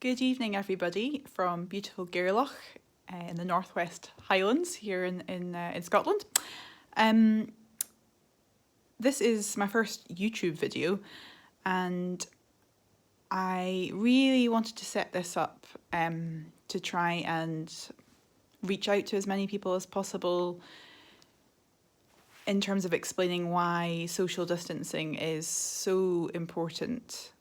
Good evening, everybody, from beautiful Gairloch in the Northwest Highlands here in Scotland. This is my first YouTube video, and I really wanted to set this up to try and reach out to as many people as possible in terms of explaining why social distancing is so important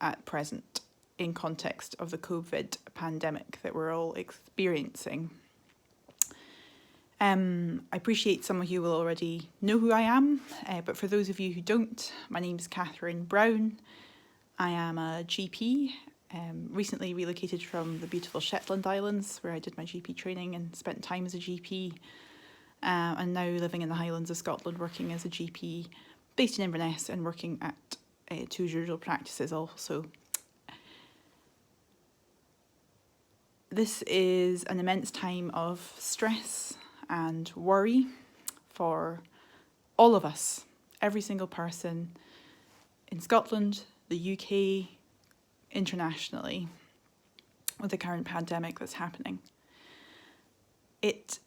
at present in context of the COVID pandemic that we're all experiencing. I appreciate some of you will already know who I am, but for those of you who don't, my name's Catherine Brown. I am a GP, recently relocated from the beautiful Shetland Islands where I did my GP training and spent time as a GP, and now living in the Highlands of Scotland working as a GP based in Inverness and working at two rural practices also. This is an immense time of stress and worry for all of us, every single person in Scotland, the UK, internationally, with the current pandemic that's happening. It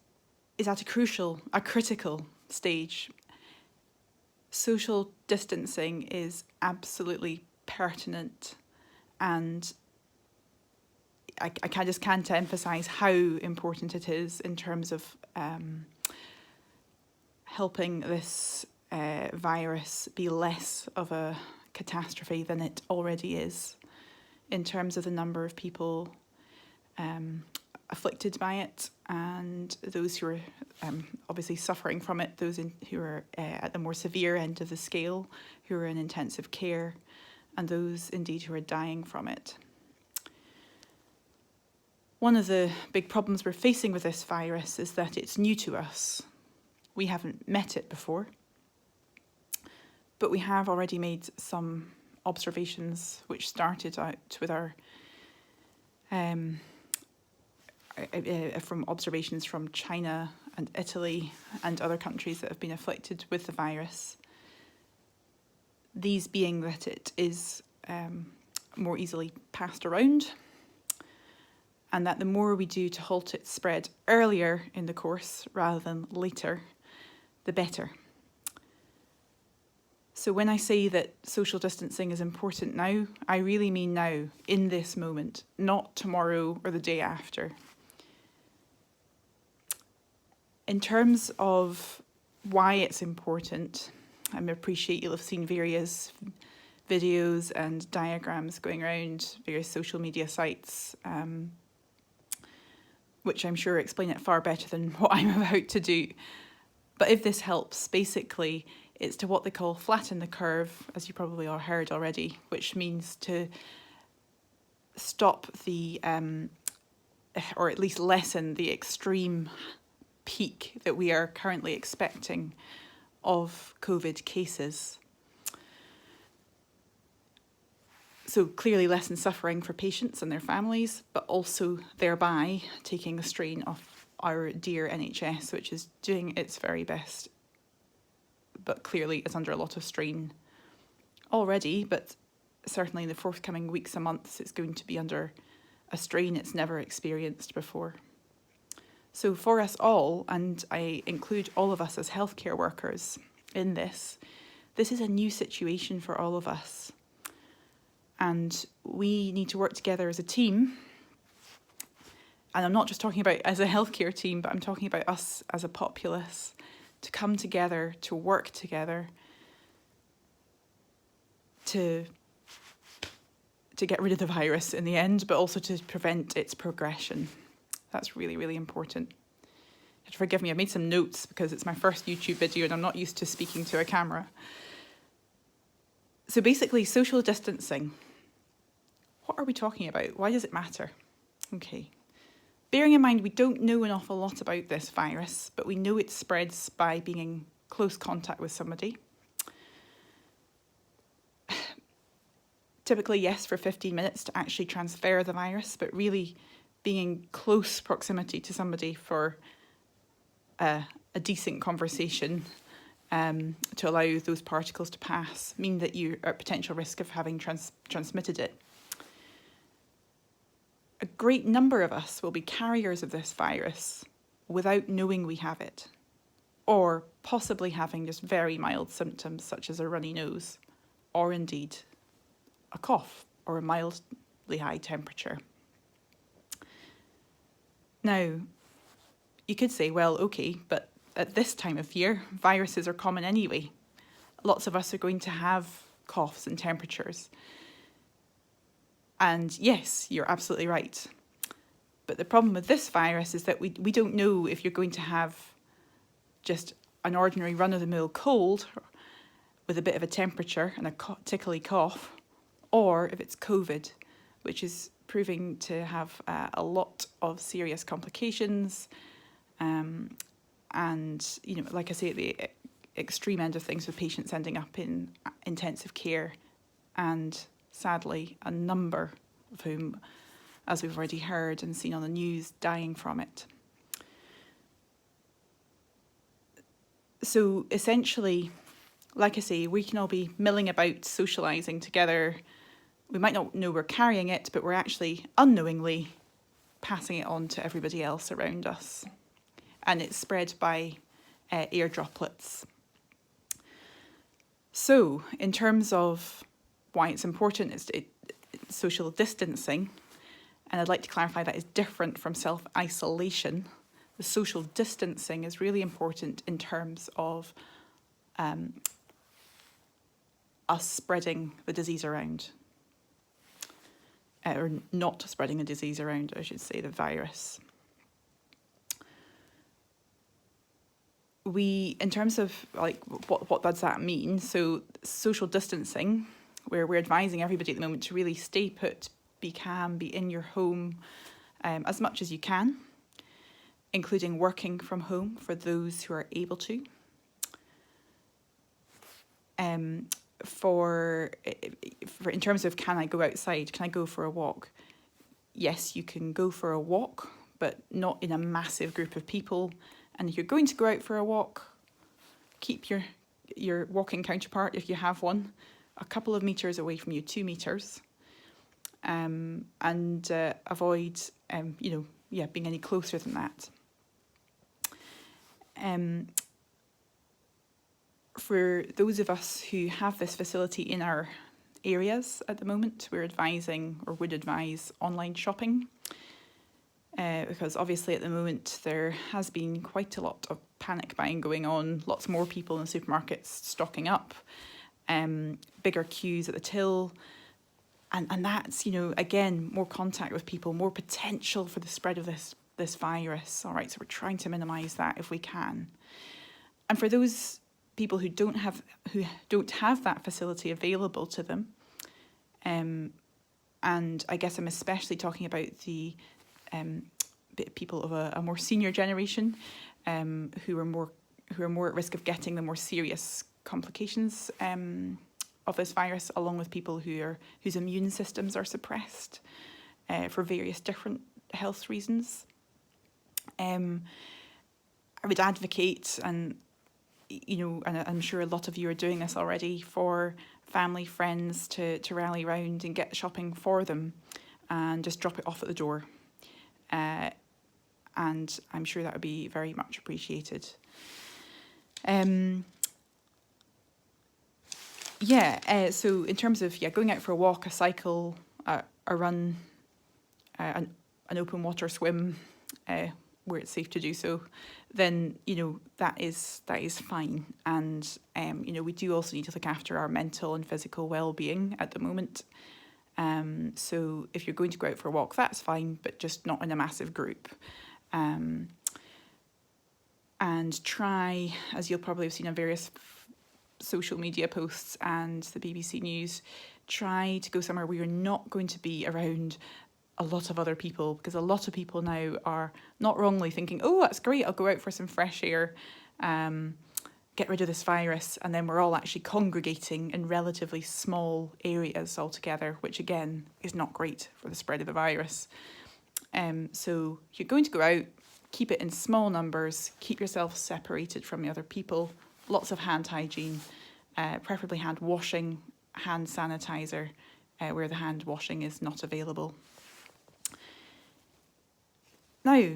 is at a critical stage. Social distancing is absolutely pertinent, and I just can't emphasise how important it is in terms of helping this virus be less of a catastrophe than it already is, in terms of the number of people afflicted by it and those who are obviously suffering from it, those who are at the more severe end of the scale, who are in intensive care, and those indeed who are dying from it. One of the big problems we're facing with this virus is that it's new to us. We haven't met it before, but we have already made some observations which started out with our from observations from China and Italy and other countries that have been afflicted with the virus. These being that it is more easily passed around, and that the more we do to halt its spread earlier in the course rather than later, the better. So when I say that social distancing is important now, I really mean now, in this moment, not tomorrow or the day after. In terms of why it's important, I appreciate you'll have seen various videos and diagrams going around various social media sites, which I'm sure explain it far better than what I'm about to do. But if this helps, basically, it's to what they call flatten the curve, as you probably all heard already, which means to stop the, or at least lessen the extreme peak that we are currently expecting of COVID cases. So clearly lessen suffering for patients and their families, but also thereby taking the strain off our dear NHS, which is doing its very best, but clearly is under a lot of strain already, but certainly in the forthcoming weeks and months it's going to be under a strain it's never experienced before. So for us all, and I include all of us as healthcare workers in this is a new situation for all of us. And we need to work together as a team. And I'm not just talking about as a healthcare team, but I'm talking about us as a populace, to come together, to work together, to get rid of the virus in the end, but also to prevent its progression. That's really, really important. You have to forgive me, I've made some notes because it's my first YouTube video and I'm not used to speaking to a camera. So basically, social distancing. What are we talking about? Why does it matter? Okay. Bearing in mind we don't know an awful lot about this virus, but we know it spreads by being in close contact with somebody. Typically, yes, for 15 minutes to actually transfer the virus, but really being in close proximity to somebody for a decent conversation to allow those particles to pass mean that you are at potential risk of having transmitted it. a great number of us will be carriers of this virus without knowing we have it, or possibly having just very mild symptoms such as a runny nose, or indeed a cough or a mildly high temperature. Now, you could say, well, okay, but at this time of year, viruses are common anyway. Lots of us are going to have coughs and temperatures. And yes, you're absolutely right. But the problem with this virus is that we don't know if you're going to have just an ordinary run-of-the-mill cold with a bit of a temperature and a tickly cough, or if it's COVID, which is proving to have a lot of serious complications. And, you know, like I say, at the extreme end of things, with patients ending up in intensive care, and sadly, a number of whom, as we've already heard and seen on the news, dying from it. So essentially, like I say, we can all be milling about, socialising together. We might not know we're carrying it, but we're actually unknowingly passing it on to everybody else around us. And it's spread by air droplets. So, in terms of why it's important, it's social distancing, and I'd like to clarify that is different from self-isolation. The social distancing is really important in terms of us spreading the disease around. Or not spreading the disease around, I should say, the virus. In terms of like what does that mean? So social distancing, where we're advising everybody at the moment to really stay put, be calm, be in your home as much as you can, including working from home for those who are able to. In terms of can I go outside, can I go for a walk? Yes, you can go for a walk, but not in a massive group of people. And if you're going to go out for a walk, keep your walking counterpart, if you have one, a couple of metres away from you, 2 metres, and avoid, being any closer than that. For those of us who have this facility in our areas at the moment, we're advising, or would advise, online shopping. Because obviously at the moment there has been quite a lot of panic buying going on, lots more people in the supermarkets stocking up, bigger queues at the till, and that's, again, more contact with people, more potential for the spread of this virus. All right, so we're trying to minimise that if we can. And for those people who don't have that facility available to them, and I guess I'm especially talking about the people of a more senior generation, who are more at risk of getting the more serious complications of this virus, along with people whose immune systems are suppressed for various different health reasons. I would advocate, and I'm sure a lot of you are doing this already, for family, friends to rally round and get shopping for them, and just drop it off at the door. And I'm sure that would be very much appreciated. So in terms of going out for a walk, a cycle, a run, an open water swim, where it's safe to do so, then that is fine. And we do also need to look after our mental and physical well-being at the moment. So if you're going to go out for a walk, that's fine, but just not in a massive group. And try, as you'll probably have seen on various social media posts and the BBC News, try to go somewhere where you're not going to be around a lot of other people, because a lot of people now are not wrongly thinking, oh, that's great, I'll go out for some fresh air, get rid of this virus, and then we're all actually congregating in relatively small areas altogether, which again is not great for the spread of the virus. So if you're going to go out, keep it in small numbers, keep yourself separated from the other people, lots of hand hygiene, preferably hand washing, hand sanitizer, where the hand washing is not available. Now,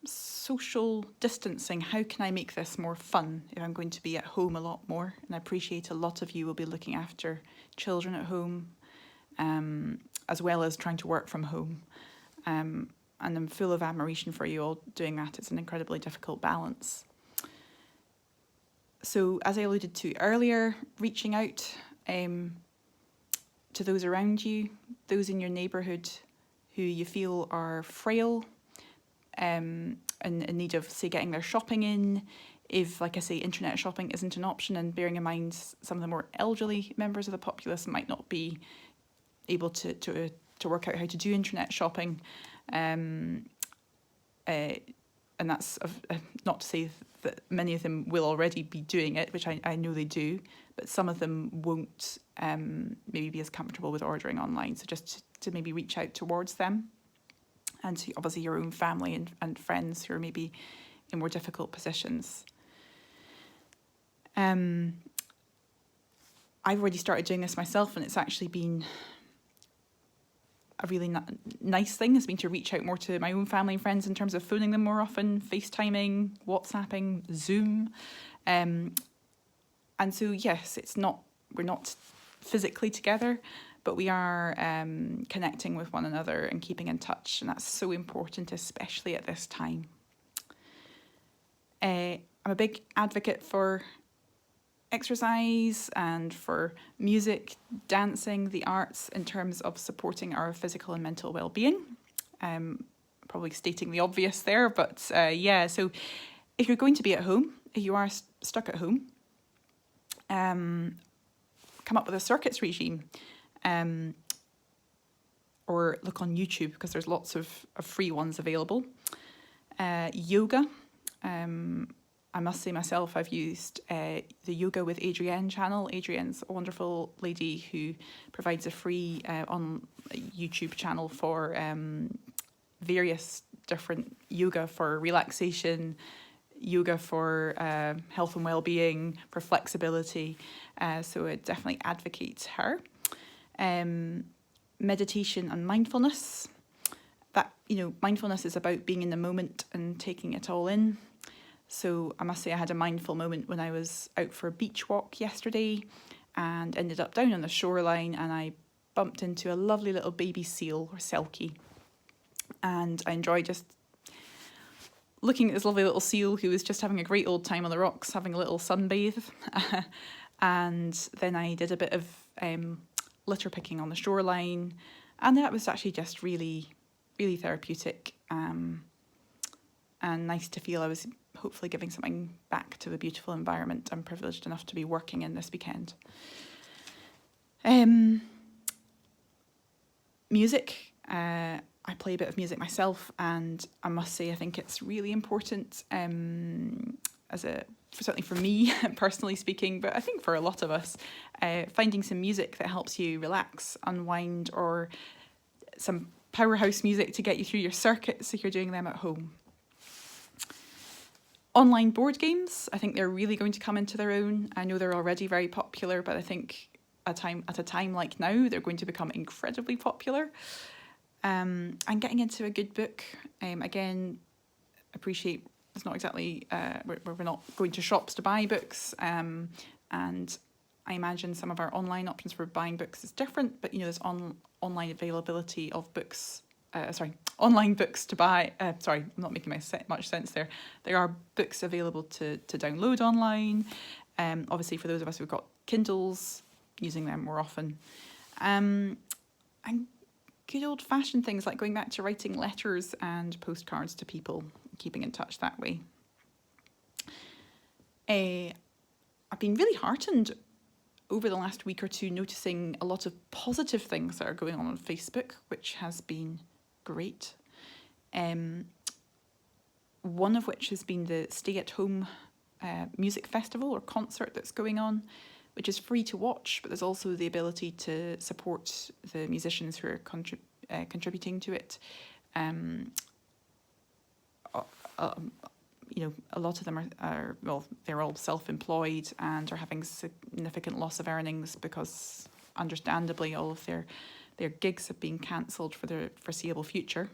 social distancing, how can I make this more fun if I'm going to be at home a lot more? And I appreciate a lot of you will be looking after children at home, as well as trying to work from home. And I'm full of admiration for you all doing that. It's an incredibly difficult balance. So, as I alluded to earlier, reaching out to those around you, those in your neighbourhood who you feel are frail, and in need of, say, getting their shopping in. If, like I say, internet shopping isn't an option, and bearing in mind some of the more elderly members of the populace might not be able to work out how to do internet shopping. And that's not to say that many of them will already be doing it, which I know they do, but some of them won't maybe be as comfortable with ordering online. So just to maybe reach out towards them, and to obviously your own family and friends who are maybe in more difficult positions. I've already started doing this myself, and it's actually been a really nice thing, has been to reach out more to my own family and friends in terms of phoning them more often, FaceTiming, WhatsApping, Zoom. And so, yes, we're not physically together, but we are connecting with one another and keeping in touch. And that's so important, especially at this time. I'm a big advocate for exercise and for music, dancing, the arts in terms of supporting our physical and mental well-being. Probably stating the obvious there, but so if you're going to be at home, if you are stuck at home, come up with a circuits regime, or look on YouTube, because there's lots of free ones available. Yoga. I must say myself, I've used the Yoga with Adrienne channel. Adrienne's a wonderful lady who provides a free on YouTube channel for various different yoga for relaxation, yoga for health and well-being, for flexibility. So I definitely advocate her. Meditation and mindfulness. That, mindfulness is about being in the moment and taking it all in. So I must say I had a mindful moment when I was out for a beach walk yesterday and ended up down on the shoreline, and I bumped into a lovely little baby seal, or selkie. And I enjoyed just looking at this lovely little seal who was just having a great old time on the rocks, having a little sunbathe. And then I did a bit of litter picking on the shoreline, and that was actually just really, really therapeutic, and nice to feel I was hopefully giving something back to the beautiful environment I'm privileged enough to be working in this weekend. Music. I play a bit of music myself, and I must say I think it's really important, certainly for me, personally speaking, but I think for a lot of us, finding some music that helps you relax, unwind, or some powerhouse music to get you through your circuits if you're doing them at home. Online board games, I think they're really going to come into their own. I know they're already very popular, but I think at a time like now, they're going to become incredibly popular. And getting into a good book, again, appreciate it's not exactly, we're not going to shops to buy books, and I imagine some of our online options for buying books is different, but there's online availability of books, online books to buy. Sorry, I'm not making much sense there. There are books available to download online. Obviously, for those of us who've got Kindles, using them more often. And good old-fashioned things like going back to writing letters and postcards to people, keeping in touch that way. I've been really heartened over the last week or two noticing a lot of positive things that are going on Facebook, which has been great. One of which has been the stay-at-home music festival or concert that's going on, which is free to watch, but there's also the ability to support the musicians who are contributing to it. A lot of them they're all self-employed and are having significant loss of earnings because, understandably, all of their gigs have been cancelled for the foreseeable future.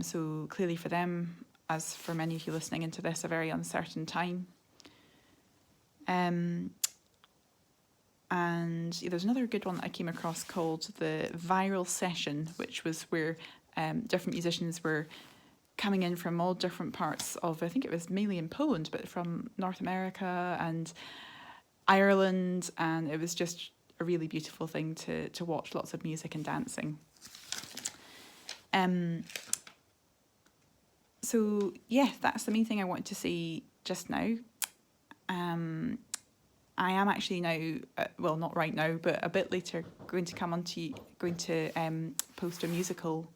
So clearly for them, as for many of you listening into this, a very uncertain time. And there's another good one that I came across called the Viral Session, which was where different musicians were coming in from all different parts of, I think it was mainly in Poland, but from North America and Ireland, and it was just a really beautiful thing to watch, lots of music and dancing. So yeah, that's the main thing I wanted to say just now. I am actually now, well, not right now, but a bit later, going to post a musical,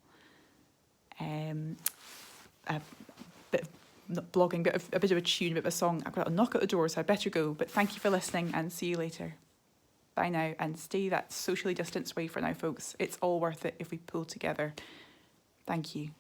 a bit of not blogging, but a bit of a tune, a bit of a song. I've got a knock at the door, so I better go. But thank you for listening, and see you later. Bye now, and stay that socially distanced way for now, folks. It's all worth it if we pull together. Thank you.